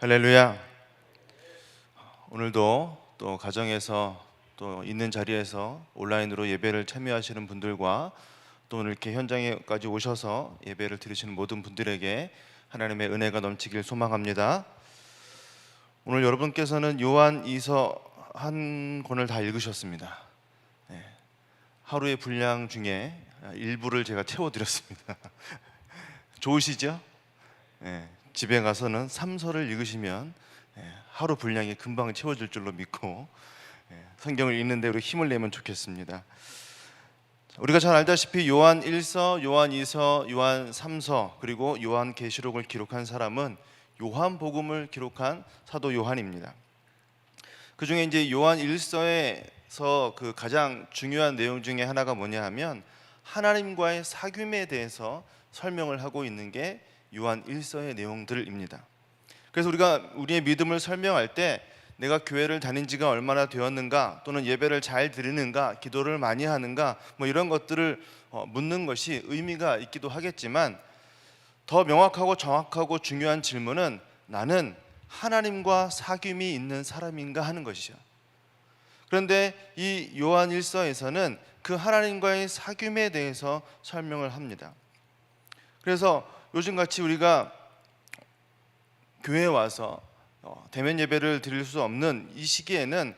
할렐루야. 오늘도 또 가정에서 또 있는 자리에서 온라인으로 예배를 참여하시는 분들과 또 오늘 이렇게 현장에까지 오셔서 예배를 드리시는 모든 분들에게 하나님의 은혜가 넘치길 소망합니다. 오늘 여러분께서는 요한이서 한 권을 다 읽으셨습니다. 하루의 분량 중에 일부를 제가 채워드렸습니다. 좋으시죠? 집에 가서는 3서를 읽으시면 하루 분량이 금방 채워질 줄로 믿고 성경을 읽는데 우리 힘을 내면 좋겠습니다. 우리가 잘 알다시피 요한 1서, 요한 2서, 요한 3서 그리고 요한 계시록을 기록한 사람은 요한복음을 기록한 사도 요한입니다. 그 중에 이제 요한 1서에서 그 가장 중요한 내용 중에 하나가 뭐냐 하면 하나님과의 사귐에 대해서 설명을 하고 있는 게 요한 1서의 내용들입니다. 그래서 우리가 우리의 믿음을 설명할 때 내가 교회를 다닌 지가 얼마나 되었는가, 또는 예배를 잘 드리는가, 기도를 많이 하는가, 뭐 이런 것들을 묻는 것이 의미가 있기도 하겠지만, 더 명확하고 정확하고 중요한 질문은 나는 하나님과 사귐이 있는 사람인가 하는 것이죠. 그런데 이 요한 1서에서는 그 하나님과의 사귐에 대해서 설명을 합니다. 그래서 요즘같이 우리가 교회에 와서 대면 예배를 드릴 수 없는 이 시기에는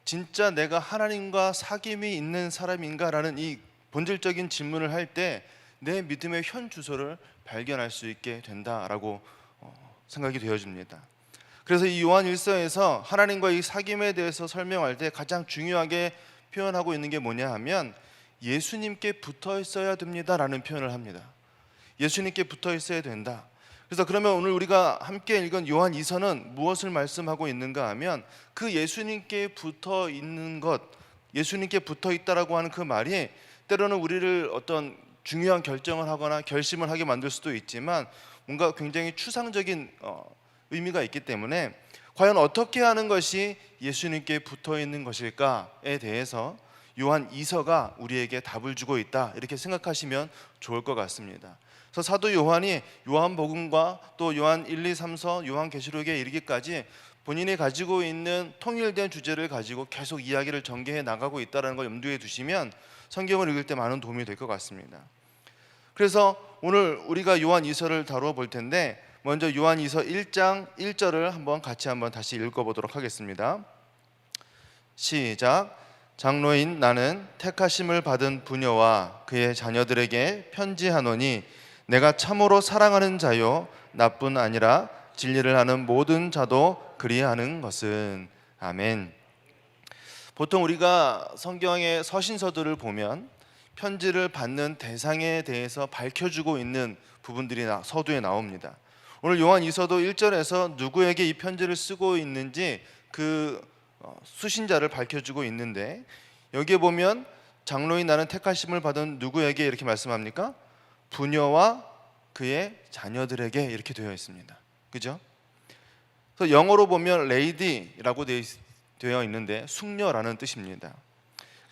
진짜 내가 하나님과 사귐이 있는 사람인가라는 이 본질적인 질문을 할 때 내 믿음의 현 주소를 발견할 수 있게 된다라고 생각이 되어집니다. 그래서 이 요한 1서에서 하나님과 이 사귐에 대해서 설명할 때 가장 중요하게 표현하고 있는 게 뭐냐 하면 예수님께 붙어 있어야 됩니다라는 표현을 합니다. 예수님께 붙어 있어야 된다. 그래서 그러면 오늘 우리가 함께 읽은 요한 2서는 무엇을 말씀하고 있는가 하면 그 예수님께 붙어 있는 것, 예수님께 붙어 있다라고 하는 그 말이 때로는 우리를 어떤 중요한 결정을 하거나 결심을 하게 만들 수도 있지만 뭔가 굉장히 추상적인 의미가 있기 때문에 과연 어떻게 하는 것이 예수님께 붙어 있는 것일까에 대해서 요한 2서가 우리에게 답을 주고 있다, 이렇게 생각하시면 좋을 것 같습니다. 그래서 사도 요한이 요한복음과 또 요한 1, 2, 3서, 요한계시록에 이르기까지 본인이 가지고 있는 통일된 주제를 가지고 계속 이야기를 전개해 나가고 있다는 걸 염두에 두시면 성경을 읽을 때 많은 도움이 될 것 같습니다. 그래서 오늘 우리가 요한 2서를 다루어 볼 텐데 먼저 요한 2서 1장 1절을 같이 다시 읽어보도록 하겠습니다. 시작. 장로인 나는 택하심을 받은 부녀와 그의 자녀들에게 편지하노니 내가 참으로 사랑하는 자요 나뿐 아니라 진리를 하는 모든 자도 그리하는 것은. 아멘. 보통 우리가 성경의 서신서들을 보면 편지를 받는 대상에 대해서 밝혀주고 있는 부분들이 서두에 나옵니다. 오늘 요한 2서도 1절에서 누구에게 이 편지를 쓰고 있는지 그 수신자를 밝혀주고 있는데, 여기에 보면 장로인 나는 택하심을 받은 누구에게 이렇게 말씀합니까? 부녀와 그의 자녀들에게 이렇게 되어 있습니다. 그죠? 그래서 영어로 보면 lady라고 되어 있는데 숙녀라는 뜻입니다.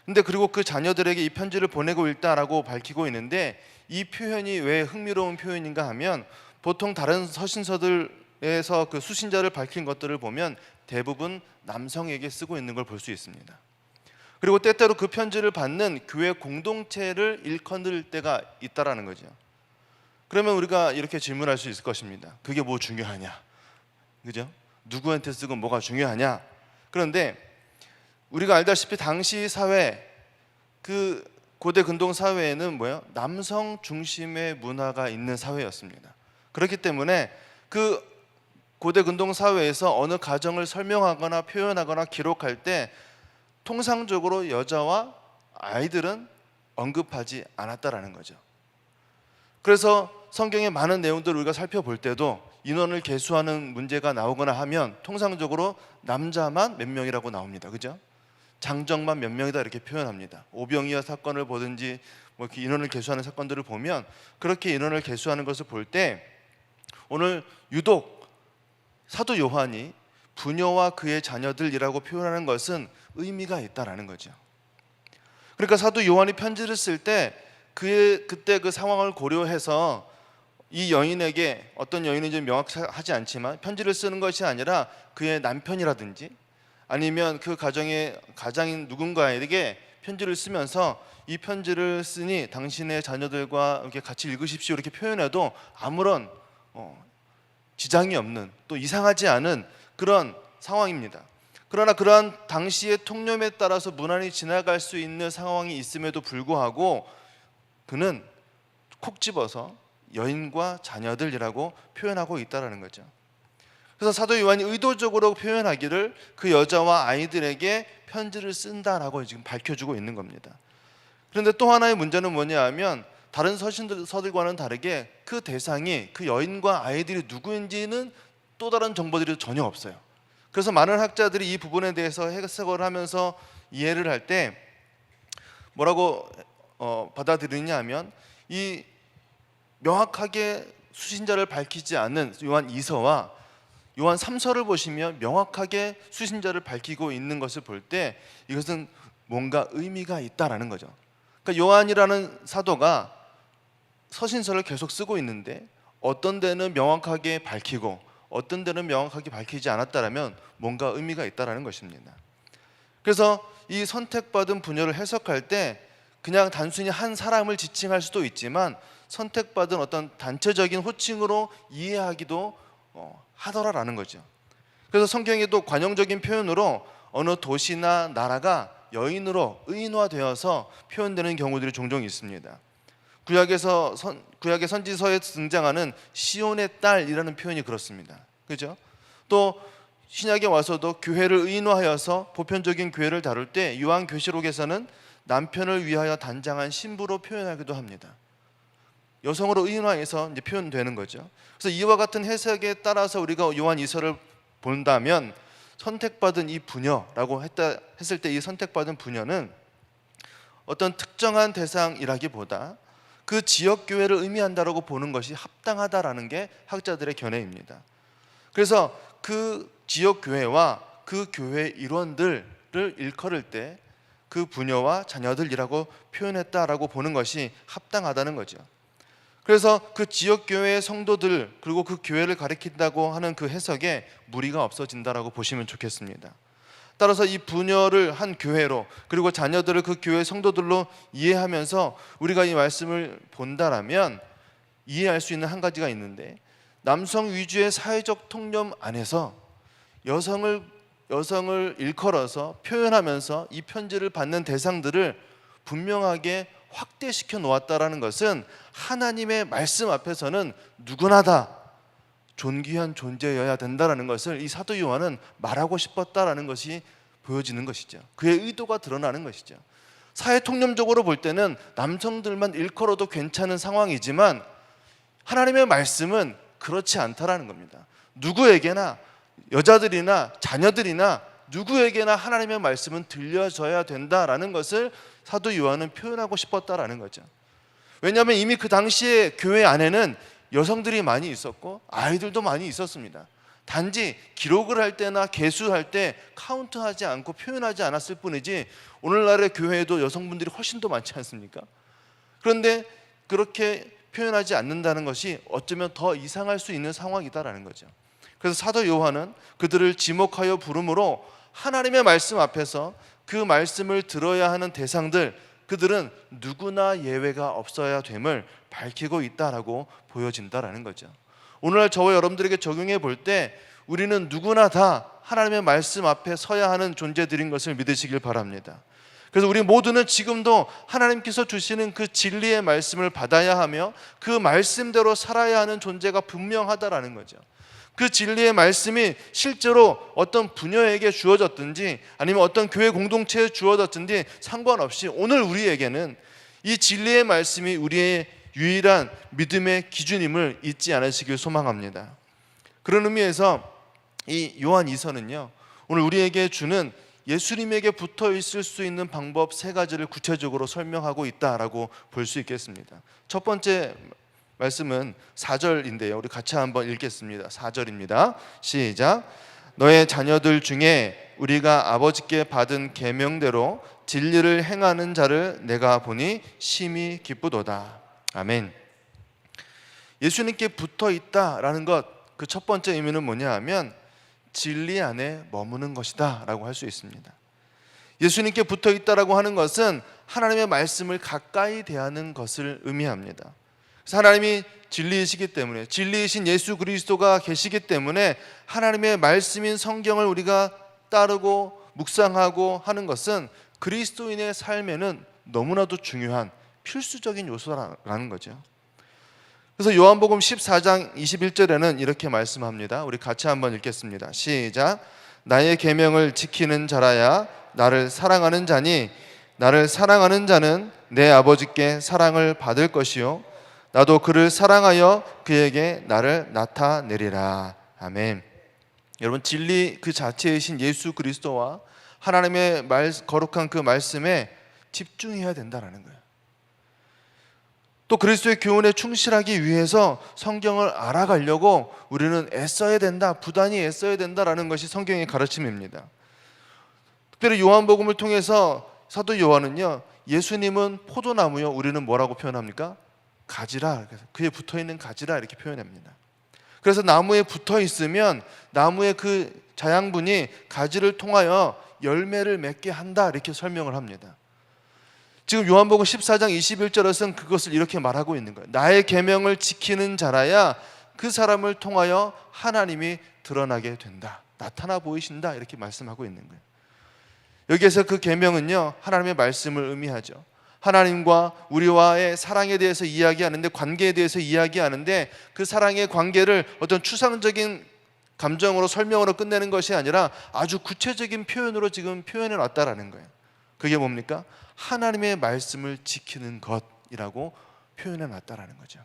근데 그리고 그 자녀들에게 이 편지를 보내고 있다라고 밝히고 있는데, 이 표현이 왜 흥미로운 표현인가 하면 보통 다른 서신서들에서 그 수신자를 밝힌 것들을 보면 대부분 남성에게 쓰고 있는 걸 볼 수 있습니다. 그리고 때때로 그 편지를 받는 교회 공동체를 일컫을 때가 있다라는 거죠. 그러면 우리가 이렇게 질문할 수 있을 것입니다. 그게 뭐 중요하냐? 그죠? 누구한테 쓰고 뭐가 중요하냐? 그런데 우리가 알다시피 당시 사회, 그 고대 근동 사회에는 남성 중심의 문화가 있는 사회였습니다. 그렇기 때문에 그 고대 근동 사회에서 어느 가정을 설명하거나 표현하거나 기록할 때 통상적으로 여자와 아이들은 언급하지 않았다라는 거죠. 그래서 성경의 많은 내용들을 우리가 살펴볼 때도 인원을 계수하는 문제가 나오거나 하면 통상적으로 남자만 몇 명이라고 나옵니다. 그죠? 장정만 몇 명이다 이렇게 표현합니다. 오병이어 사건을 보든지 이렇게 인원을 계수하는 사건들을 보면 그렇게 인원을 계수하는 것을 볼 때 오늘 유독 사도 요한이 부녀와 그의 자녀들이라고 표현하는 것은 의미가 있다라는 거죠. 그러니까 사도 요한이 편지를 쓸 때 그때 그 상황을 고려해서 이 여인에게, 어떤 여인인지 명확하지 않지만 편지를 쓰는 것이 아니라 그의 남편이라든지 아니면 그 가정의 가장인 누군가에게 편지를 쓰면서 이 편지를 쓰니 당신의 자녀들과 이렇게 같이 읽으십시오 이렇게 표현해도 아무런 지장이 없는, 또 이상하지 않은 그런 상황입니다. 그러나 그러한 당시의 통념에 따라서 무난히 지나갈 수 있는 상황이 있음에도 불구하고 그는 콕 집어서 여인과 자녀들이라고 표현하고 있다는 거죠. 그래서 사도 요한이 의도적으로 표현하기를 그 여자와 아이들에게 편지를 쓴다라고 지금 밝혀주고 있는 겁니다. 그런데 또 하나의 문제는 뭐냐 하면 다른 서신서들과는 다르게 그 대상이, 그 여인과 아이들이 누구인지는 또 다른 정보들이 전혀 없어요. 그래서 많은 학자들이 이 부분에 대해서 해석을 하면서 이해를 할 때 뭐라고 받아들이냐 하면, 이 명확하게 수신자를 밝히지 않는 요한 2서와 요한 3서를 보시면 명확하게 수신자를 밝히고 있는 것을 볼 때 이것은 뭔가 의미가 있다라는 거죠. 그러니까 요한이라는 사도가 서신서를 계속 쓰고 있는데 어떤 데는 명확하게 밝히고 어떤 데는 명확하게 밝히지 않았다라면 뭔가 의미가 있다라는 것입니다. 그래서 이 선택받은 부녀를 해석할 때 그냥 단순히 한 사람을 지칭할 수도 있지만 선택받은 어떤 단체적인 호칭으로 이해하기도 하더라라는 거죠. 그래서 성경에도 관용적인 표현으로 어느 도시나 나라가 여인으로 의인화되어서 표현되는 경우들이 종종 있습니다. 구약의 선지서에 등장하는 시온의 딸이라는 표현이 그렇습니다. 그죠? 또 신약에 와서도 교회를 의인화하여서 보편적인 교회를 다룰 때 요한계시록에서는 남편을 위하여 단장한 신부로 표현하기도 합니다. 여성으로 의인화해서 이제 표현되는 거죠. 그래서 이와 같은 해석에 따라서 우리가 요한 2서를 본다면 선택받은 이 부녀라고 했을 때 이 선택받은 부녀는 어떤 특정한 대상이라기보다 그 지역 교회를 의미한다라고 보는 것이 합당하다라는 게 학자들의 견해입니다. 그래서 그 지역 교회와 그 교회 일원들을 일컬을 때 그 부녀와 자녀들이라고 표현했다라고 보는 것이 합당하다는 거죠. 그래서 그 지역 교회의 성도들, 그리고 그 교회를 가리킨다고 하는 그 해석에 무리가 없어진다라고 보시면 좋겠습니다. 따라서 이 부녀를 한 교회로, 그리고 자녀들을 그 교회 성도들로 이해하면서 우리가 이 말씀을 본다라면 이해할 수 있는 한 가지가 있는데, 남성 위주의 사회적 통념 안에서 여성을 일컬어서 표현하면서 이 편지를 받는 대상들을 분명하게 확대시켜 놓았다라는 것은 하나님의 말씀 앞에서는 누구나 다 존귀한 존재여야 된다라는 것을 이 사도 요한은 말하고 싶었다라는 것이 보여지는 것이죠. 그의 의도가 드러나는 것이죠. 사회 통념적으로 볼 때는 남성들만 일컬어도 괜찮은 상황이지만 하나님의 말씀은 그렇지 않다라는 겁니다. 누구에게나, 여자들이나 자녀들이나 누구에게나 하나님의 말씀은 들려져야 된다라는 것을 사도 요한은 표현하고 싶었다라는 거죠. 왜냐하면 이미 그 당시에 교회 안에는 여성들이 많이 있었고 아이들도 많이 있었습니다. 단지 기록을 할 때나 계수할 때 카운트하지 않고 표현하지 않았을 뿐이지 오늘날의 교회에도 여성분들이 훨씬 더 많지 않습니까? 그런데 그렇게 표현하지 않는다는 것이 어쩌면 더 이상할 수 있는 상황이다라는 거죠. 그래서 사도 요한은 그들을 지목하여 부름으로 하나님의 말씀 앞에서 그 말씀을 들어야 하는 대상들, 그들은 누구나 예외가 없어야 됨을 밝히고 있다라고 보여진다라는 거죠. 오늘날 저와 여러분들에게 적용해 볼 때 우리는 누구나 다 하나님의 말씀 앞에 서야 하는 존재들인 것을 믿으시길 바랍니다. 그래서 우리 모두는 지금도 하나님께서 주시는 그 진리의 말씀을 받아야 하며 그 말씀대로 살아야 하는 존재가 분명하다라는 거죠. 그 진리의 말씀이 실제로 어떤 부녀에게 주어졌든지 아니면 어떤 교회 공동체에 주어졌든지 상관없이 오늘 우리에게는 이 진리의 말씀이 우리의 유일한 믿음의 기준임을 잊지 않으시길 소망합니다. 그런 의미에서 이 요한 2서는요, 오늘 우리에게 주는 예수님에게 붙어 있을 수 있는 방법 3가지를 구체적으로 설명하고 있다라고 볼 수 있겠습니다. 첫 번째 말씀은 4절인데요. 우리 같이 한번 읽겠습니다. 4절입니다. 시작. 너의 자녀들 중에 우리가 아버지께 받은 계명대로 진리를 행하는 자를 내가 보니 심히 기쁘도다. 아멘. 예수님께 붙어 있다라는 것, 그 첫 번째 의미는 뭐냐 하면 진리 안에 머무는 것이다 라고 할 수 있습니다. 예수님께 붙어 있다라고 하는 것은 하나님의 말씀을 가까이 대하는 것을 의미합니다. 그래서 하나님이 진리이시기 때문에, 진리이신 예수 그리스도가 계시기 때문에 하나님의 말씀인 성경을 우리가 따르고 묵상하고 하는 것은 그리스도인의 삶에는 너무나도 중요한 필수적인 요소라는 거죠. 그래서 요한복음 14장 21절에는 이렇게 말씀합니다. 우리 같이 한번 읽겠습니다. 시작. 나의 계명을 지키는 자라야 나를 사랑하는 자니 나를 사랑하는 자는 내 아버지께 사랑을 받을 것이요 나도 그를 사랑하여 그에게 나를 나타내리라. 아멘. 여러분, 진리 그 자체이신 예수 그리스도와 하나님의 거룩한 그 말씀에 집중해야 된다는 거예요. 또 그리스도의 교훈에 충실하기 위해서 성경을 알아가려고 우리는 애써야 된다, 부단히 애써야 된다라는 것이 성경의 가르침입니다. 특별히 요한복음을 통해서 사도 요한은요, 예수님은 포도나무요, 우리는 뭐라고 표현합니까? 가지라. 그에 붙어있는 가지라 이렇게 표현합니다. 그래서 나무에 붙어 있으면 나무의 그 자양분이 가지를 통하여 열매를 맺게 한다 이렇게 설명을 합니다. 지금 요한복음 14장 21절에서는 그것을 이렇게 말하고 있는 거예요. 나의 계명을 지키는 자라야 그 사람을 통하여 하나님이 드러나게 된다, 나타나 보이신다 이렇게 말씀하고 있는 거예요. 여기에서 그 계명은요, 하나님의 말씀을 의미하죠. 하나님과 우리와의 사랑에 대해서 이야기하는데, 관계에 대해서 이야기하는데, 그 사랑의 관계를 어떤 추상적인 감정으로 설명으로 끝내는 것이 아니라 아주 구체적인 표현으로 지금 표현해 놨다라는 거예요. 그게 뭡니까? 하나님의 말씀을 지키는 것이라고 표현해 놨다라는 거죠.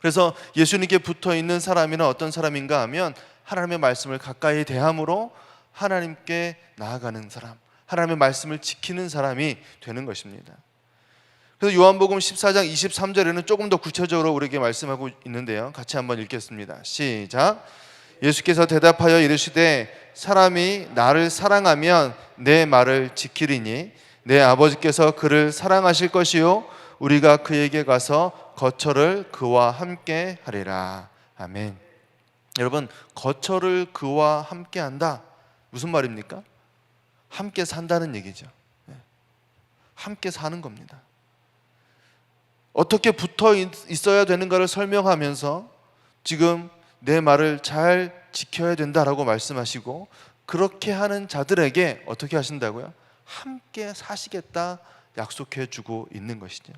그래서 예수님께 붙어 있는 사람이란 어떤 사람인가 하면 하나님의 말씀을 가까이 대함으로 하나님께 나아가는 사람, 하나님의 말씀을 지키는 사람이 되는 것입니다. 그래서 요한복음 14장 23절에는 조금 더 구체적으로 우리에게 말씀하고 있는데요, 같이 한번 읽겠습니다. 시작. 예수께서 대답하여 이르시되 사람이 나를 사랑하면 내 말을 지키리니 내 아버지께서 그를 사랑하실 것이요 우리가 그에게 가서 거처를 그와 함께 하리라. 아멘. 여러분, 거처를 그와 함께 한다, 무슨 말입니까? 함께 산다는 얘기죠. 함께 사는 겁니다. 어떻게 붙어 있어야 되는가를 설명하면서 지금 내 말을 잘 지켜야 된다라고 말씀하시고, 그렇게 하는 자들에게 어떻게 하신다고요? 함께 사시겠다 약속해 주고 있는 것이죠.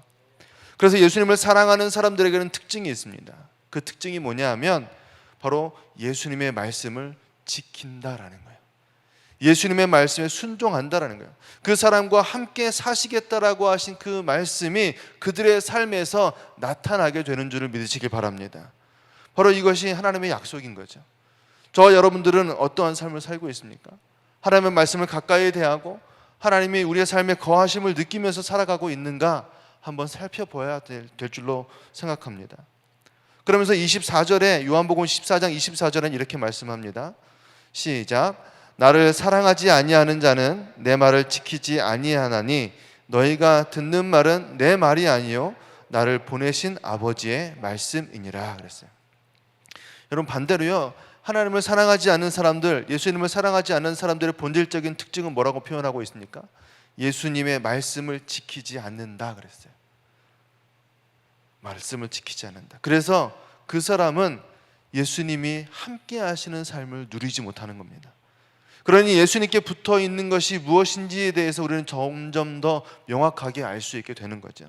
그래서 예수님을 사랑하는 사람들에게는 특징이 있습니다. 그 특징이 뭐냐 하면 바로 예수님의 말씀을 지킨다라는 거예요. 예수님의 말씀에 순종한다라는 거예요. 그 사람과 함께 사시겠다라고 하신 그 말씀이 그들의 삶에서 나타나게 되는 줄을 믿으시길 바랍니다. 바로 이것이 하나님의 약속인 거죠. 저와 여러분들은 어떠한 삶을 살고 있습니까? 하나님의 말씀을 가까이 대하고 하나님이 우리의 삶에 거하심을 느끼면서 살아가고 있는가 한번 살펴봐야 될 줄로 생각합니다. 그러면서 24절에 요한복음 14장 24절은 이렇게 말씀합니다. 시작. 나를 사랑하지 아니하는 자는 내 말을 지키지 아니하나니 너희가 듣는 말은 내 말이 아니요 나를 보내신 아버지의 말씀이니라 그랬어요. 여러분, 반대로요, 하나님을 사랑하지 않는 사람들, 예수님을 사랑하지 않는 사람들의 본질적인 특징은 뭐라고 표현하고 있습니까? 예수님의 말씀을 지키지 않는다 그랬어요. 말씀을 지키지 않는다. 그래서 그 사람은 예수님이 함께 하시는 삶을 누리지 못하는 겁니다. 그러니 예수님께 붙어 있는 것이 무엇인지에 대해서 우리는 점점 더 명확하게 알 수 있게 되는 거죠.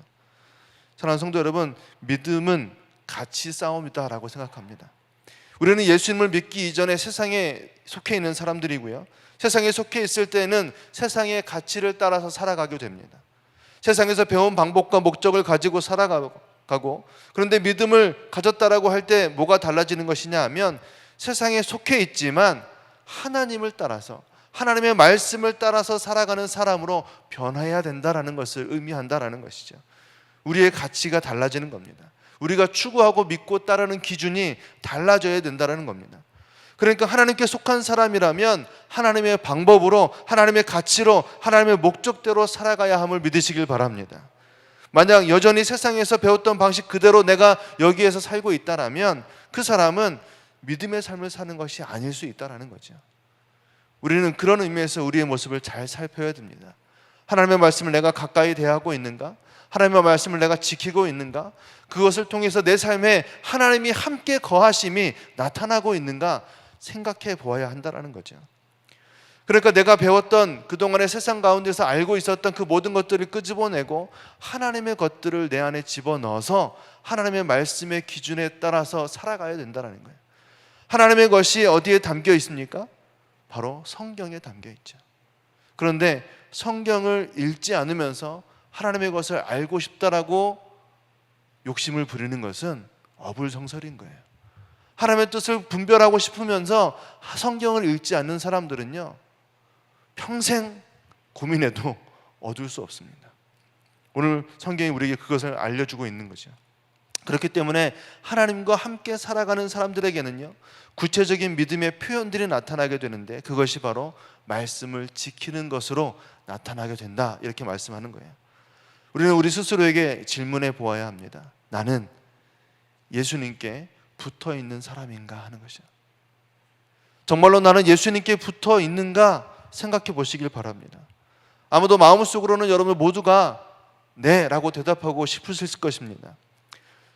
사랑하는 성도 여러분, 믿음은 가치 싸움이다라고 생각합니다. 우리는 예수님을 믿기 이전에 세상에 속해 있는 사람들이고요, 세상에 속해 있을 때는 세상의 가치를 따라서 살아가게 됩니다. 세상에서 배운 방법과 목적을 가지고 살아가고, 그런데 믿음을 가졌다라고 할 때 뭐가 달라지는 것이냐 하면 세상에 속해 있지만 하나님을 따라서, 하나님의 말씀을 따라서 살아가는 사람으로 변화해야 된다라는 것을 의미한다라는 것이죠. 우리의 가치가 달라지는 겁니다. 우리가 추구하고 믿고 따르는 기준이 달라져야 된다는 겁니다. 그러니까 하나님께 속한 사람이라면 하나님의 방법으로, 하나님의 가치로, 하나님의 목적대로 살아가야 함을 믿으시길 바랍니다. 만약 여전히 세상에서 배웠던 방식 그대로 내가 여기에서 살고 있다라면 그 사람은 믿음의 삶을 사는 것이 아닐 수 있다는 거죠. 우리는 그런 의미에서 우리의 모습을 잘 살펴야 됩니다. 하나님의 말씀을 내가 가까이 대하고 있는가? 하나님의 말씀을 내가 지키고 있는가? 그것을 통해서 내 삶에 하나님이 함께 거하심이 나타나고 있는가 생각해 보아야 한다는 거죠. 그러니까 내가 배웠던 그동안의 세상 가운데서 알고 있었던 그 모든 것들을 끄집어내고 하나님의 것들을 내 안에 집어넣어서 하나님의 말씀의 기준에 따라서 살아가야 된다는 거예요. 하나님의 것이 어디에 담겨 있습니까? 바로 성경에 담겨 있죠. 그런데 성경을 읽지 않으면서 하나님의 것을 알고 싶다라고 욕심을 부리는 것은 어불성설인 거예요. 하나님의 뜻을 분별하고 싶으면서 성경을 읽지 않는 사람들은요, 평생 고민해도 얻을 수 없습니다. 오늘 성경이 우리에게 그것을 알려주고 있는 거죠. 그렇기 때문에 하나님과 함께 살아가는 사람들에게는요, 구체적인 믿음의 표현들이 나타나게 되는데 그것이 바로 말씀을 지키는 것으로 나타나게 된다, 이렇게 말씀하는 거예요. 우리는 우리 스스로에게 질문해 보아야 합니다. 나는 예수님께 붙어 있는 사람인가 하는 것이죠. 정말로 나는 예수님께 붙어 있는가 생각해 보시길 바랍니다. 아마도 마음속으로는 여러분 모두가 네 라고 대답하고 싶으실 것입니다.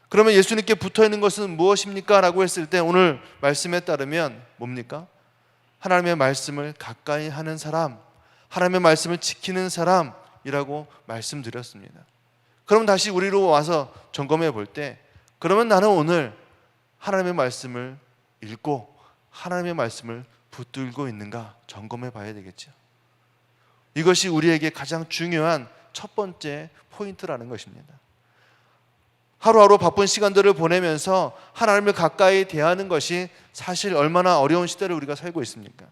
그러면 예수님께 붙어 있는 것은 무엇입니까? 라고 했을 때 오늘 말씀에 따르면 뭡니까? 하나님의 말씀을 가까이 하는 사람, 하나님의 말씀을 지키는 사람이라고 말씀드렸습니다. 그럼 다시 우리로 와서 점검해 볼 때, 그러면 나는 오늘 하나님의 말씀을 읽고 하나님의 말씀을 붙들고 있는가 점검해 봐야 되겠죠. 이것이 우리에게 가장 중요한 첫 번째 포인트라는 것입니다. 하루하루 바쁜 시간들을 보내면서 하나님을 가까이 대하는 것이 사실 얼마나 어려운 시대를 우리가 살고 있습니까?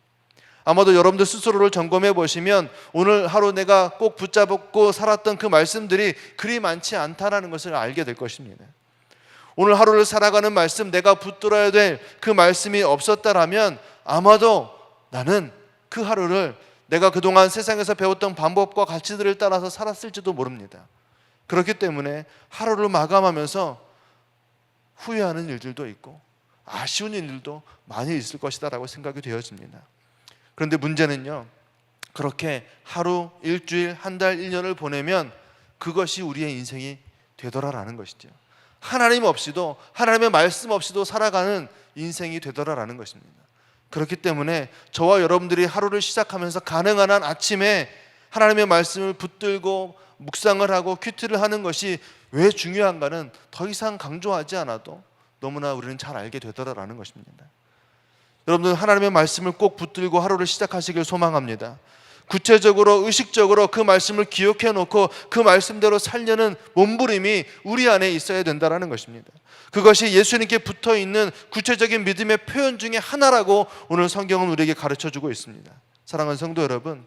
아마도 여러분들 스스로를 점검해 보시면 오늘 하루 내가 꼭 붙잡고 살았던 그 말씀들이 그리 많지 않다는 것을 알게 될 것입니다. 오늘 하루를 살아가는 말씀, 내가 붙들어야 될 그 말씀이 없었다라면 아마도 나는 그 하루를 내가 그동안 세상에서 배웠던 방법과 가치들을 따라서 살았을지도 모릅니다. 그렇기 때문에 하루를 마감하면서 후회하는 일들도 있고 아쉬운 일들도 많이 있을 것이다라고 생각이 되어집니다. 그런데 문제는요, 그렇게 하루, 일주일, 한 달, 1년을 보내면 그것이 우리의 인생이 되더라라는 것이죠. 하나님 없이도, 하나님의 말씀 없이도 살아가는 인생이 되더라라는 것입니다. 그렇기 때문에 저와 여러분들이 하루를 시작하면서 가능한 한 아침에 하나님의 말씀을 붙들고 묵상을 하고 큐티를 하는 것이 왜 중요한가는 더 이상 강조하지 않아도 너무나 우리는 잘 알게 되더라라는 것입니다. 여러분들 하나님의 말씀을 꼭 붙들고 하루를 시작하시길 소망합니다. 구체적으로 의식적으로 그 말씀을 기억해 놓고 그 말씀대로 살려는 몸부림이 우리 안에 있어야 된다는 것입니다. 그것이 예수님께 붙어있는 구체적인 믿음의 표현 중에 하나라고 오늘 성경은 우리에게 가르쳐주고 있습니다. 사랑하는 성도 여러분,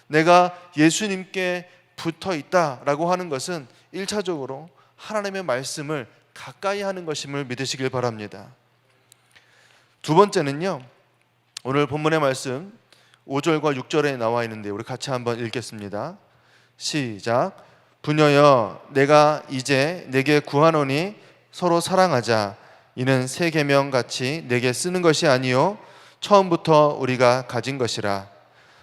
내가 예수님께 붙어있다라고 하는 것은 1차적으로 하나님의 말씀을 가까이 하는 것임을 믿으시길 바랍니다. 두 번째는요, 오늘 본문의 말씀 5절과 6절에 나와 있는데 우리 같이 한번 읽겠습니다. 시작. 부녀여, 내가 이제 내게 구하노니 서로 사랑하자. 이는 새 계명 같이 내게 쓰는 것이 아니요 처음부터 우리가 가진 것이라.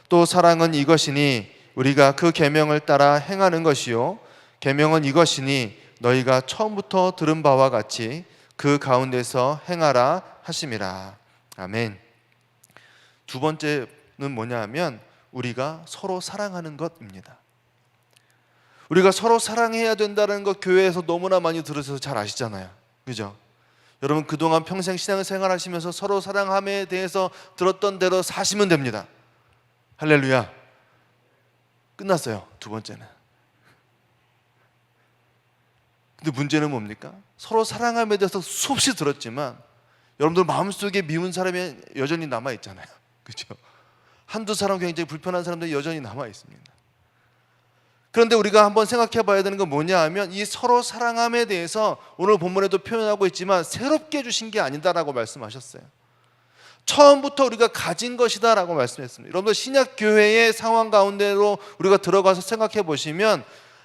또 사랑은 이것이니 우리가 그 계명을 따라 행하는 것이요 계명은 이것이니 너희가 처음부터 들은 바와 같이 그 가운데서 행하라 하심이라. 아멘. 두 번째는 뭐냐 하면 우리가 서로 사랑하는 것입니다. 우리가 서로 사랑해야 된다는 것 교회에서 너무나 많이 들으셔서 잘 아시잖아요. 그죠? 여러분 그동안 평생 신앙생활 하시면서 서로 사랑함에 대해서 들었던 대로 사시면 됩니다. 할렐루야. 끝났어요. 두 번째는. 근데 문제는 뭡니까? 서로 사랑함에 대해서 수없이 들었지만 여러분들 마음속에 미운 사람이 여전히 남아있잖아요. 그렇죠? 한두 사람 굉장히 불편한 사람들이 여전히 남아있습니다. 그런데 우리가 한번 생각해 봐야 되는 건 뭐냐 하면 이 서로 사랑함에 대해서 오늘 본문에도 표현하고 있지만 새롭게 주신 게 아니다라고 말씀하셨어요. 처음부터 우리가 가진 것이다라고 말씀했습니다. 여러분들 신약교회의 상황 가운데로 우리가 들어가서 생각해 보시면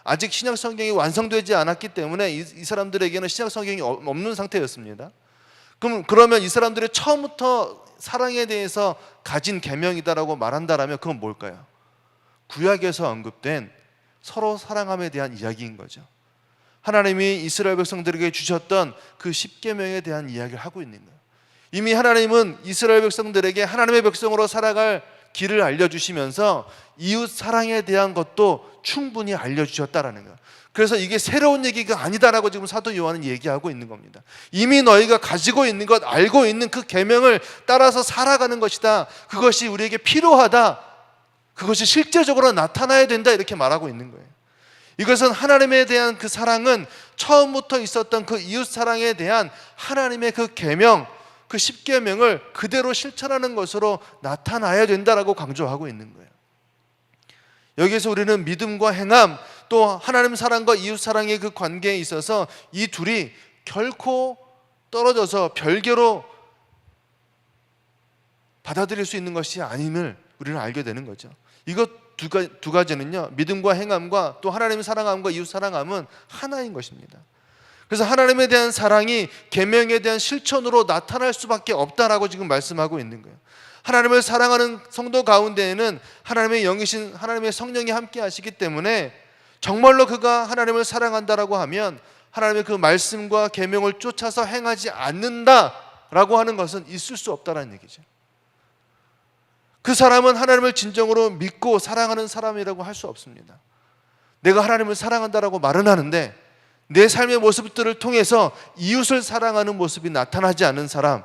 아직 신약 성경이 완성되지 않았기 때문에 이 사람들에게는 신약 성경이 없는 상태였습니다. 그러면 이 사람들이 처음부터 사랑에 대해서 가진 계명이다라고 말한다라면 그건 뭘까요? 구약에서 언급된 서로 사랑함에 대한 이야기인 거죠. 하나님이 이스라엘 백성들에게 주셨던 그 10계명에 대한 이야기를 하고 있는 거예요. 이미 하나님은 이스라엘 백성들에게 하나님의 백성으로 살아갈 길을 알려주시면서 이웃 사랑에 대한 것도 충분히 알려주셨다라는 거예요. 그래서 이게 새로운 얘기가 아니다라고 지금 사도 요한은 얘기하고 있는 겁니다. 이미 너희가 가지고 있는 것, 알고 있는 그 계명을 따라서 살아가는 것이다. 그것이 우리에게 필요하다. 그것이 실제적으로 나타나야 된다. 이렇게 말하고 있는 거예요. 이것은 하나님에 대한 그 사랑은 처음부터 있었던 그 이웃 사랑에 대한 하나님의 그 계명, 그 10계명을 그대로 실천하는 것으로 나타나야 된다라고 강조하고 있는 거예요. 여기서 우리는 믿음과 행함, 또 하나님 사랑과 이웃 사랑의 그 관계에 있어서 이 둘이 결코 떨어져서 별개로 받아들일 수 있는 것이 아님을 우리는 알게 되는 거죠. 이것 두 가지는요, 믿음과 행함과 또 하나님 사랑함과 이웃 사랑함은 하나인 것입니다. 그래서 하나님에 대한 사랑이 계명에 대한 실천으로 나타날 수밖에 없다라고 지금 말씀하고 있는 거예요. 하나님을 사랑하는 성도 가운데에는 하나님의 영이신 하나님의 성령이 함께 하시기 때문에 정말로 그가 하나님을 사랑한다라고 하면 하나님의 그 말씀과 계명을 쫓아서 행하지 않는다라고 하는 것은 있을 수 없다라는 얘기죠. 그 사람은 하나님을 진정으로 믿고 사랑하는 사람이라고 할 수 없습니다. 내가 하나님을 사랑한다라고 말은 하는데 내 삶의 모습들을 통해서 이웃을 사랑하는 모습이 나타나지 않는 사람,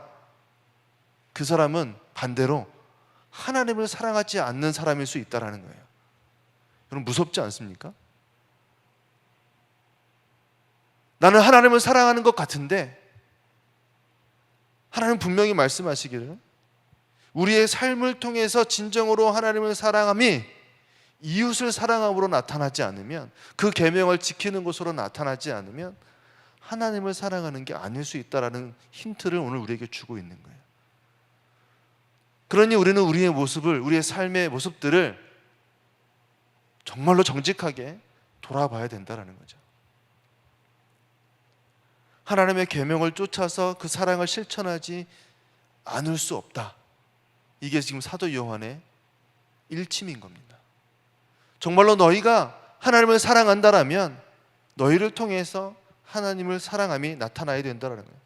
그 사람은 반대로 하나님을 사랑하지 않는 사람일 수 있다는 거예요. 여러분 무섭지 않습니까? 나는 하나님을 사랑하는 것 같은데 하나님 분명히 말씀하시기를 우리의 삶을 통해서 진정으로 하나님을 사랑함이 이웃을 사랑함으로 나타나지 않으면, 그 계명을 지키는 것으로 나타나지 않으면 하나님을 사랑하는 게 아닐 수 있다는 힌트를 오늘 우리에게 주고 있는 거예요. 그러니 우리는 우리의 모습을, 우리의 삶의 모습들을 정말로 정직하게 돌아봐야 된다는 거죠. 하나님의 계명을 쫓아서 그 사랑을 실천하지 않을 수 없다. 이게 지금 사도 요한의 일침인 겁니다. 정말로 너희가 하나님을 사랑한다라면 너희를 통해서 하나님을 사랑함이 나타나야 된다는 거예요.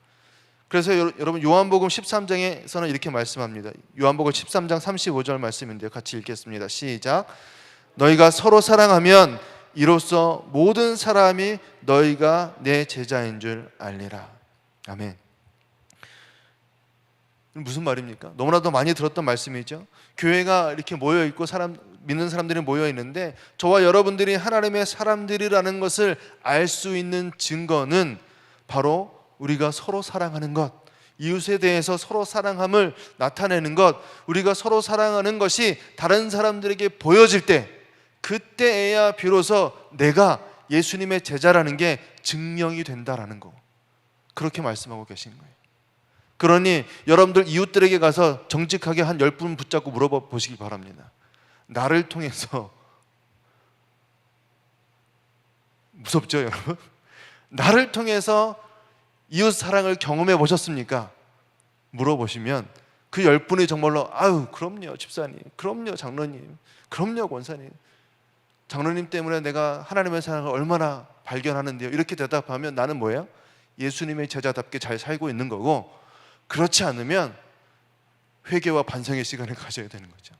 그래서 여러분 요한복음 13장에서는 이렇게 말씀합니다. 요한복음 13장 35절 말씀인데요. 같이 읽겠습니다. 시작. 너희가 서로 사랑하면 이로써 모든 사람이 너희가 내 제자인 줄 알리라. 아멘. 무슨 말입니까? 너무나도 많이 들었던 말씀이죠. 교회가 이렇게 모여있고 믿는 사람들이 모여있는데 저와 여러분들이 하나님의 사람들이라는 것을 알 수 있는 증거는 바로 우리가 서로 사랑하는 것, 이웃에 대해서 서로 사랑함을 나타내는 것, 우리가 서로 사랑하는 것이 다른 사람들에게 보여질 때 그때에야 비로소 내가 예수님의 제자라는 게 증명이 된다라는 거, 그렇게 말씀하고 계신 거예요. 그러니 여러분들 이웃들에게 가서 정직하게 한 10분 붙잡고 물어봐 보시기 바랍니다. 나를 통해서, 무섭죠 여러분? 나를 통해서 이웃 사랑을 경험해 보셨습니까? 물어보시면 그 10분이 정말로 아유 그럼요 집사님, 그럼요 장로님, 그럼요 권사님, 장로님 때문에 내가 하나님의 사랑을 얼마나 발견하는데요, 이렇게 대답하면 나는 뭐예요? 예수님의 제자답게 잘 살고 있는 거고, 그렇지 않으면 회개와 반성의 시간을 가져야 되는 거죠.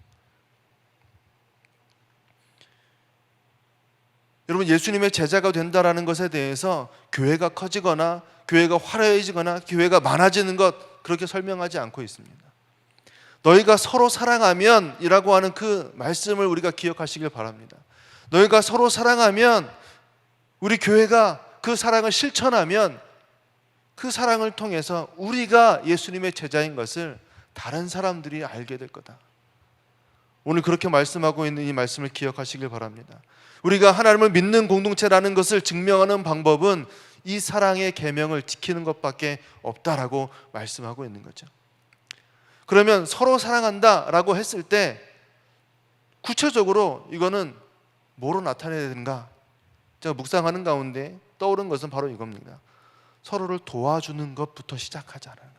여러분 예수님의 제자가 된다라는 것에 대해서 교회가 커지거나 교회가 화려해지거나 교회가 많아지는 것, 그렇게 설명하지 않고 있습니다. 너희가 서로 사랑하면 이라고 하는 그 말씀을 우리가 기억하시길 바랍니다. 너희가 서로 사랑하면, 우리 교회가 그 사랑을 실천하면 그 사랑을 통해서 우리가 예수님의 제자인 것을 다른 사람들이 알게 될 거다. 오늘 그렇게 말씀하고 있는 이 말씀을 기억하시길 바랍니다. 우리가 하나님을 믿는 공동체라는 것을 증명하는 방법은 이 사랑의 계명을 지키는 것밖에 없다라고 말씀하고 있는 거죠. 그러면 서로 사랑한다라고 했을 때 구체적으로 이거는 뭐로 나타내야 되는가? 제가 묵상하는 가운데 떠오른 것은 바로 이겁니다. 서로를 도와주는 것부터 시작하자는 거예요.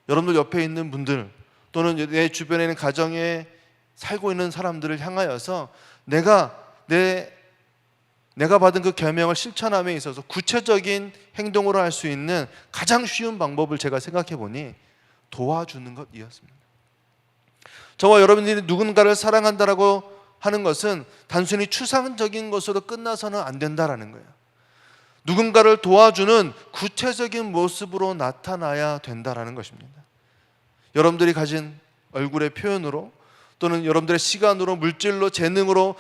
여러분들 옆에 있는 분들 또는 내 주변에 있는 가정에 살고 있는 사람들을 향하여서 내가 받은 그 계명을 실천함에 있어서 구체적인 행동으로 할 수 있는 가장 쉬운 방법을 제가 생각해 보니 도와주는 것이었습니다. 저와 여러분들이 누군가를 사랑한다라고 하는 것은 단순히 추상적인 것으로 끝나서는 안 된다라는 거예요. 누군가를 도와주는 구체적인 모습으로 나타나야 된다라는 것입니다. 여러분들이 가진 얼굴의 표현으로 또는 여러분들의 시간으로, 물질로, 재능으로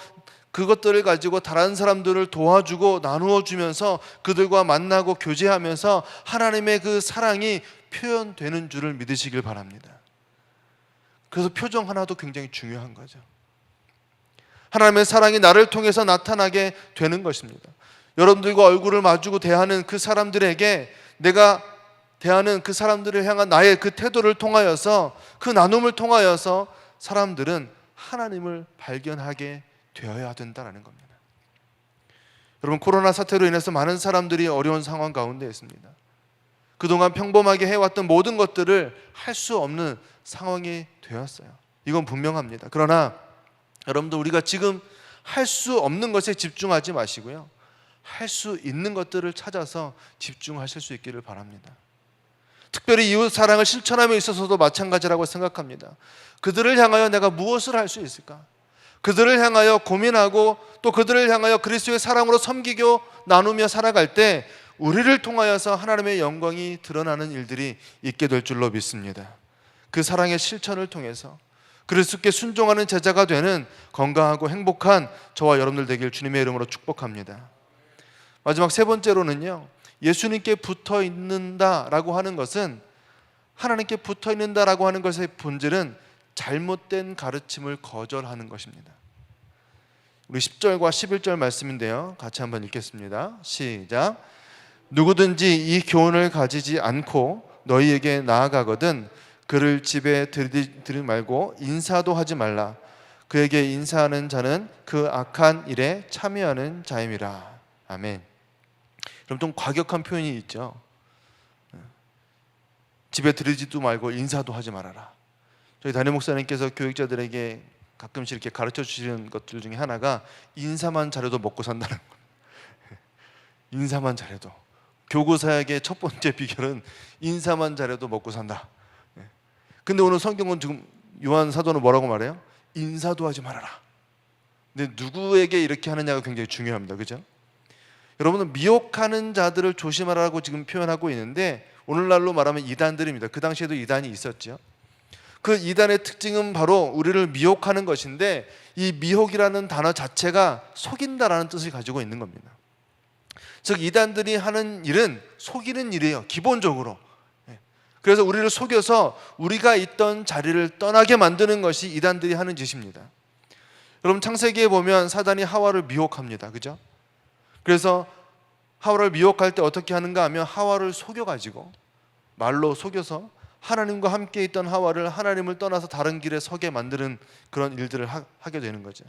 그것들을 가지고 다른 사람들을 도와주고 나누어 주면서 그들과 만나고 교제하면서 하나님의 그 사랑이 표현되는 줄을 믿으시길 바랍니다. 그래서 표정 하나도 굉장히 중요한 거죠. 하나님의 사랑이 나를 통해서 나타나게 되는 것입니다. 여러분들과 얼굴을 마주고 대하는 그 사람들에게 내가 대하는 그 사람들을 향한 나의 그 태도를 통하여서 그 나눔을 통하여서 사람들은 하나님을 발견하게 되어야 된다는 겁니다. 여러분, 코로나 사태로 인해서 많은 사람들이 어려운 상황 가운데 있습니다. 그동안 평범하게 해왔던 모든 것들을 할 수 없는 상황이 되었어요. 이건 분명합니다. 그러나 여러분들, 우리가 지금 할 수 없는 것에 집중하지 마시고요, 할 수 있는 것들을 찾아서 집중하실 수 있기를 바랍니다. 특별히 이웃 사랑을 실천함에 있어서도 마찬가지라고 생각합니다. 그들을 향하여 내가 무엇을 할 수 있을까? 그들을 향하여 고민하고 또 그들을 향하여 그리스도의 사랑으로 섬기고 나누며 살아갈 때 우리를 통하여서 하나님의 영광이 드러나는 일들이 있게 될 줄로 믿습니다. 그 사랑의 실천을 통해서 그리스도께 순종하는 제자가 되는 건강하고 행복한 저와 여러분들 되길 주님의 이름으로 축복합니다. 마지막 세 번째로는요, 예수님께 붙어 있는다라고 하는 것은, 하나님께 붙어 있는다라고 하는 것의 본질은 잘못된 가르침을 거절하는 것입니다. 우리 10절과 11절 말씀인데요, 같이 한번 읽겠습니다. 시작. 누구든지 이 교훈을 가지지 않고 너희에게 나아가거든 그를 집에 들이지 말고 인사도 하지 말라. 그에게 인사하는 자는 그 악한 일에 참여하는 자임이라. 아멘. 그럼 좀 과격한 표현이 있죠. 집에 들이지도 말고 인사도 하지 말아라. 저희 담임 목사님께서 교육자들에게 가끔씩 이렇게 가르쳐 주시는 것들 중에 하나가 인사만 잘해도 먹고 산다는 거예요. 인사만 잘해도. 교구사역의 첫 번째 비결은 인사만 잘해도 먹고 산다. 근데 오늘 성경은 지금 요한 사도는 뭐라고 말해요? 인사도 하지 말아라. 근데 누구에게 이렇게 하느냐가 굉장히 중요합니다. 그죠? 여러분은 미혹하는 자들을 조심하라고 지금 표현하고 있는데, 오늘날로 말하면 이단들입니다. 그 당시에도 이단이 있었죠. 그 이단의 특징은 바로 우리를 미혹하는 것인데, 이 미혹이라는 단어 자체가 속인다라는 뜻을 가지고 있는 겁니다. 즉 이단들이 하는 일은 속이는 일이에요, 기본적으로. 그래서 우리를 속여서 우리가 있던 자리를 떠나게 만드는 것이 이단들이 하는 짓입니다. 여러분, 창세기에 보면 사단이 하와를 미혹합니다. 그죠? 그래서 하와를 미혹할 때 어떻게 하는가 하면 하와를 속여가지고, 말로 속여서 하나님과 함께 있던 하와를 하나님을 떠나서 다른 길에 서게 만드는 그런 일들을 하게 되는 거죠.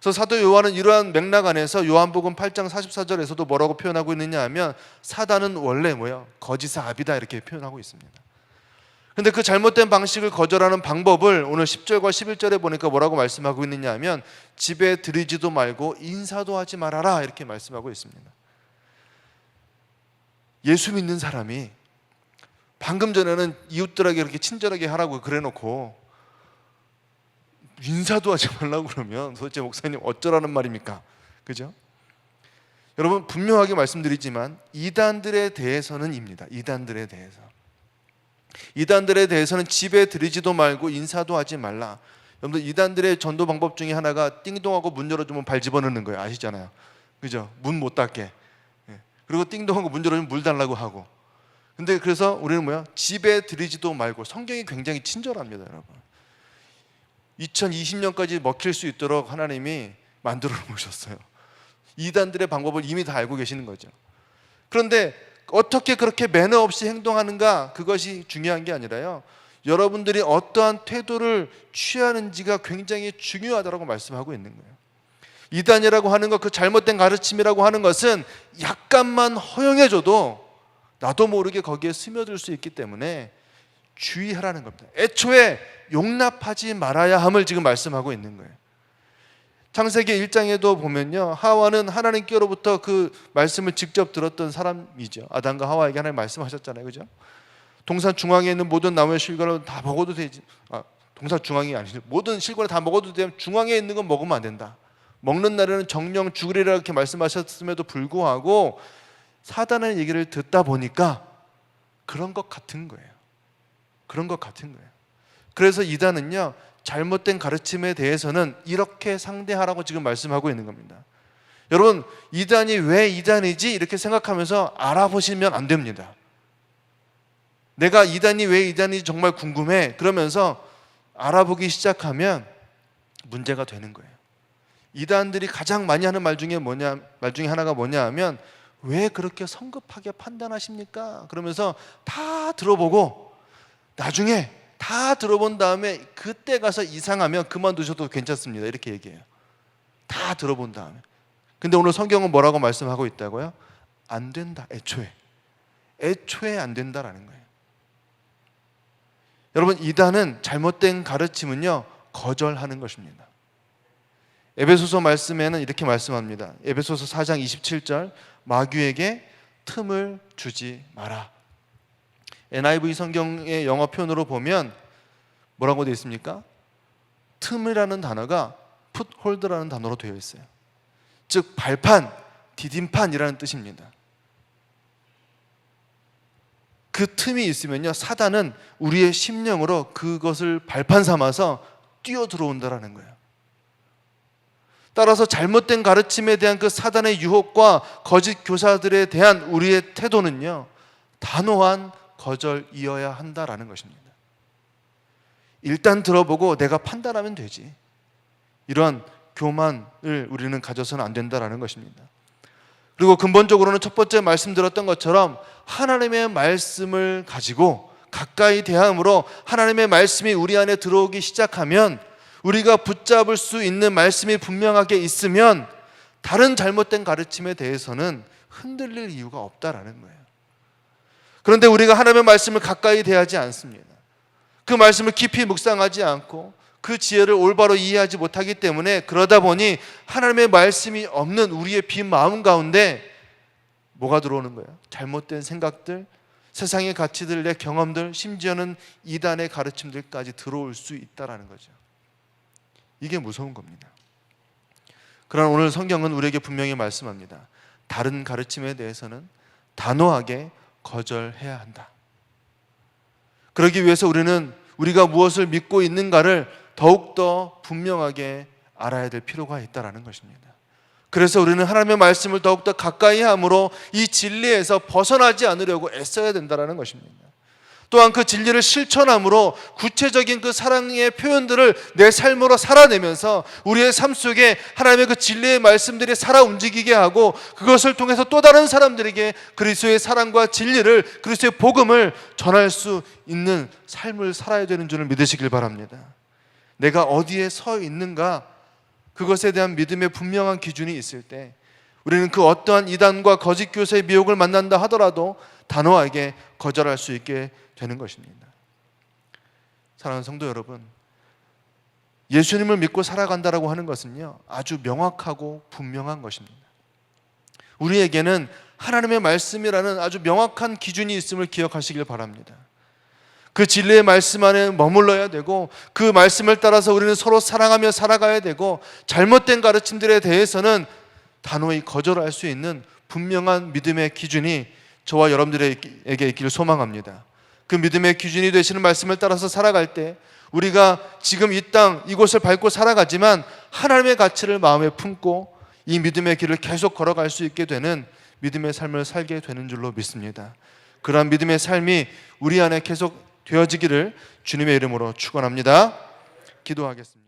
그래서 사도 요한은 이러한 맥락 안에서 요한복음 8장 44절에서도 뭐라고 표현하고 있느냐 하면, 사단은 원래 뭐예요? 거짓의 아비다, 이렇게 표현하고 있습니다. 그런데 그 잘못된 방식을 거절하는 방법을 오늘 10절과 11절에 보니까 뭐라고 말씀하고 있느냐 하면, 집에 들이지도 말고 인사도 하지 말아라, 이렇게 말씀하고 있습니다. 예수 믿는 사람이 방금 전에는 이웃들에게 이렇게 친절하게 하라고 그래놓고 인사도 하지 말라고 그러면 도대체 목사님 어쩌라는 말입니까? 그죠? 여러분, 분명하게 말씀드리지만 이단들에 대해서는입니다. 이단들에 대해서는 집에 들이지도 말고 인사도 하지 말라. 여러분들, 이단들의 전도 방법 중에 하나가 띵동하고 문 열어주면 발 집어넣는 거예요. 아시잖아요. 그죠? 문 못 닫게. 그리고 띵동하고 문 열어주면 물 달라고 하고. 근데 그래서 우리는 뭐야? 집에 들이지도 말고. 성경이 굉장히 친절합니다, 여러분. 2020년까지 먹힐 수 있도록 하나님이 만들어 놓으셨어요. 이단들의 방법을 이미 다 알고 계시는 거죠. 그런데 어떻게 그렇게 매너 없이 행동하는가, 그것이 중요한 게 아니라요, 여러분들이 어떠한 태도를 취하는지가 굉장히 중요하다고 말씀하고 있는 거예요. 이단이라고 하는 것, 그 잘못된 가르침이라고 하는 것은 약간만 허용해줘도 나도 모르게 거기에 스며들 수 있기 때문에 주의하라는 겁니다. 애초에 용납하지 말아야 함을 지금 말씀하고 있는 거예요. 창세기 1장에도 보면요, 하와는 하나님께로부터 그 말씀을 직접 들었던 사람이죠. 아담과 하와에게 하나님 말씀하셨잖아요, 그죠? 동산 중앙에 있는 모든 나무의 실과를 다 먹어도 되지. 동산 중앙이 아니죠. 모든 실과를 다 먹어도 되면 중앙에 있는 건 먹으면 안 된다. 먹는 날에는 정령 죽으리라 이렇게 말씀하셨음에도 불구하고 사단의 얘기를 듣다 보니까 그런 것 같은 거예요. 그런 것 같은 거예요. 그래서 이단은요, 잘못된 가르침에 대해서는 이렇게 상대하라고 지금 말씀하고 있는 겁니다. 여러분, 이단이 왜 이단이지 이렇게 생각하면서 알아보시면 안 됩니다. 내가 이단이 왜 이단인지 정말 궁금해 그러면서 알아보기 시작하면 문제가 되는 거예요. 이단들이 가장 많이 하는 말 중에 하나가 뭐냐 하면, 왜 그렇게 성급하게 판단하십니까? 그러면서 다 들어보고 나중에 다 들어본 다음에 그때 가서 이상하면 그만두셔도 괜찮습니다, 이렇게 얘기해요. 다 들어본 다음에. 근데 오늘 성경은 뭐라고 말씀하고 있다고요? 안 된다. 애초에 안 된다라는 거예요. 여러분, 이단은 잘못된 가르침은요, 거절하는 것입니다. 에베소서 말씀에는 이렇게 말씀합니다. 에베소서 4장 27절, 마귀에게 틈을 주지 마라. NIV 성경의 영어 표현으로 보면 뭐라고 되어 있습니까? 틈이라는 단어가 풋홀드라는 단어로 되어 있어요. 즉 발판, 디딤판이라는 뜻입니다. 그 틈이 있으면요, 사단은 우리의 심령으로 그것을 발판 삼아서 뛰어 들어온다라는 거예요. 따라서 잘못된 가르침에 대한 그 사단의 유혹과 거짓 교사들에 대한 우리의 태도는요, 단호한 거절이어야 한다라는 것입니다. 일단 들어보고 내가 판단하면 되지, 이런 교만을 우리는 가져서는 안 된다라는 것입니다. 그리고 근본적으로는 첫 번째 말씀드렸던 것처럼 하나님의 말씀을 가지고 가까이 대함으로 하나님의 말씀이 우리 안에 들어오기 시작하면, 우리가 붙잡을 수 있는 말씀이 분명하게 있으면 다른 잘못된 가르침에 대해서는 흔들릴 이유가 없다라는 거예요. 그런데 우리가 하나님의 말씀을 가까이 대하지 않습니다. 그 말씀을 깊이 묵상하지 않고 그 지혜를 올바로 이해하지 못하기 때문에, 그러다 보니 하나님의 말씀이 없는 우리의 빈 마음 가운데 뭐가 들어오는 거예요? 잘못된 생각들, 세상의 가치들, 내 경험들, 심지어는 이단의 가르침들까지 들어올 수 있다는 거죠. 이게 무서운 겁니다. 그러나 오늘 성경은 우리에게 분명히 말씀합니다. 다른 가르침에 대해서는 단호하게 거절해야 한다. 그러기 위해서 우리가 무엇을 믿고 있는가를 더욱더 분명하게 알아야 될 필요가 있다는 것입니다. 그래서 우리는 하나님의 말씀을 더욱더 가까이 함으로 이 진리에서 벗어나지 않으려고 애써야 된다는 것입니다. 또한 그 진리를 실천함으로 구체적인 그 사랑의 표현들을 내 삶으로 살아내면서 우리의 삶 속에 하나님의 그 진리의 말씀들이 살아 움직이게 하고, 그것을 통해서 또 다른 사람들에게 그리스도의 사랑과 진리를, 그리스도의 복음을 전할 수 있는 삶을 살아야 되는 줄을 믿으시길 바랍니다. 내가 어디에 서 있는가, 그것에 대한 믿음의 분명한 기준이 있을 때 우리는 그 어떠한 이단과 거짓 교사의 미혹을 만난다 하더라도 단호하게 거절할 수 있게 되는 것입니다. 사랑하는 성도 여러분, 예수님을 믿고 살아간다라고 하는 것은요, 아주 명확하고 분명한 것입니다. 우리에게는 하나님의 말씀이라는 아주 명확한 기준이 있음을 기억하시길 바랍니다. 그 진리의 말씀 안에 머물러야 되고, 그 말씀을 따라서 우리는 서로 사랑하며 살아가야 되고, 잘못된 가르침들에 대해서는 단호히 거절할 수 있는 분명한 믿음의 기준이 저와 여러분들에게 있기를 소망합니다. 그 믿음의 기준이 되시는 말씀을 따라서 살아갈 때 우리가 지금 이 땅 이곳을 밟고 살아가지만 하나님의 가치를 마음에 품고 이 믿음의 길을 계속 걸어갈 수 있게 되는 믿음의 삶을 살게 되는 줄로 믿습니다. 그러한 믿음의 삶이 우리 안에 계속 되어지기를 주님의 이름으로 축원합니다. 기도하겠습니다.